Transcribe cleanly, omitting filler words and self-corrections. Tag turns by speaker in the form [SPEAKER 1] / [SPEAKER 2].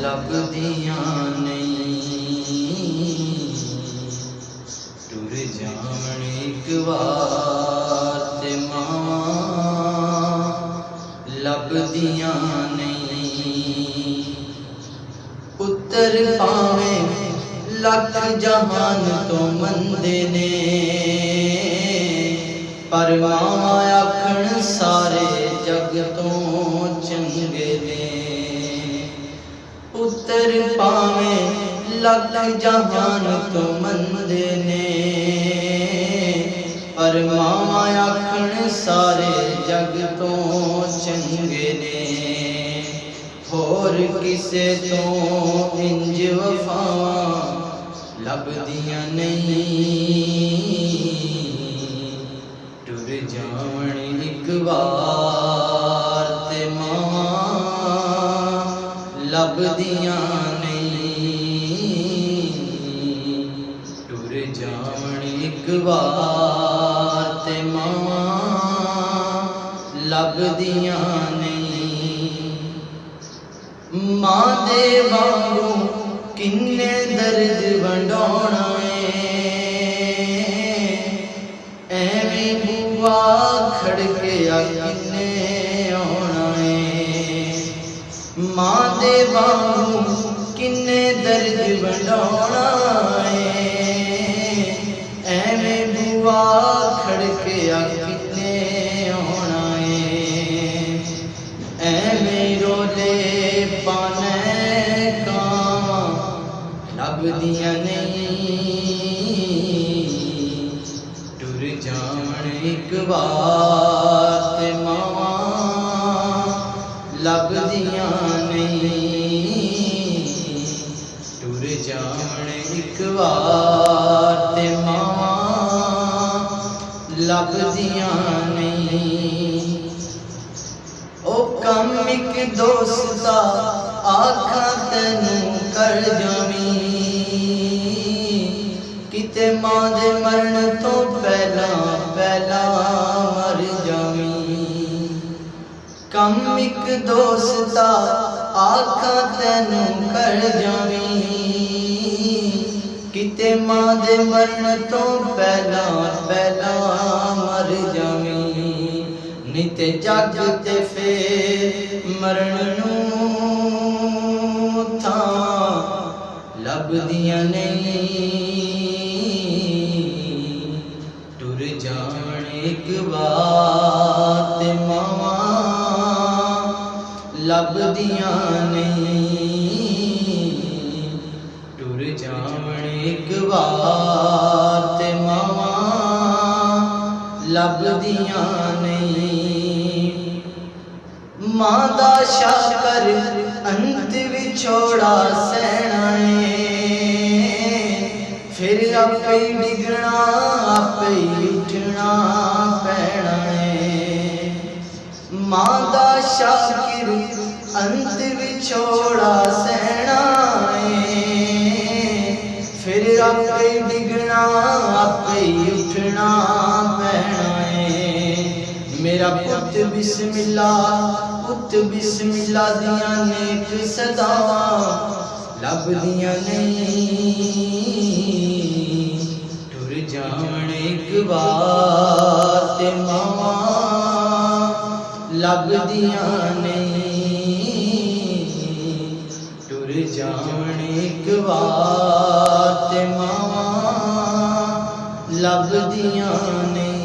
[SPEAKER 1] लभदियां नहीं, टुर जावण एक बार ते मां लभदियां नहीं। पुत्तर भावें लख जहान तो मंदे ने, पर मां आखण सारे जग तो चंगे ने। पुत्तर भावें लख जहान तो मंदे ने, पर मां आखण सारे जग तो चंगे ने। होर किसे तो इंज वफावां लभदियां नहीं, टुर जावण एक बार ते मां लभदियां नहीं, टुर जावण एक बार ते मां लभदियां नहीं। मां दे वांगू किन्ने दर्द वंडाउणा एवें बुआ खड़के किन्ने आउणा मां दे वांगू किन्ने दर्द वंडाउणा एवें बुआ खड़के किन्ने आउणा एवें रोले पाने कावां लभदियां नहीं, टुर जावण एक बार ते मां लभदियां नहीं, टुर जावण एक बार ते मां लभदियां नहीं। ओ कम एक दोस्ता आखा तैनू कर जावी, किते मां दे मरण तो पहला पहला मर जावी। कम एक दोस्ता आखा तैनू कर जावी, किते मां दे मरण तो पहला पहला मर जावी। निते जग ते फेर मरण नूं थां लभदियां नहीं, टुर जावण एक बार ते मां लभदियां नहीं, टुर जावण एक बार ते मां लभदियां नहीं। मां दा शाकर अंत विछोड़ा सहना फिर आपे डिगना आपे उठना पैना मां दा शाकिर अंत विछोड़ा सहना फिर आपे डिगना आपे उठना पैना। मेरा पुत बिस्मिल्लाह दिया नेक सदावां लभदियां नहीं, टुर जावण एक बार ते मां लभदियां नहीं, टुर जावण एक बार ते मां लभदियां नहीं।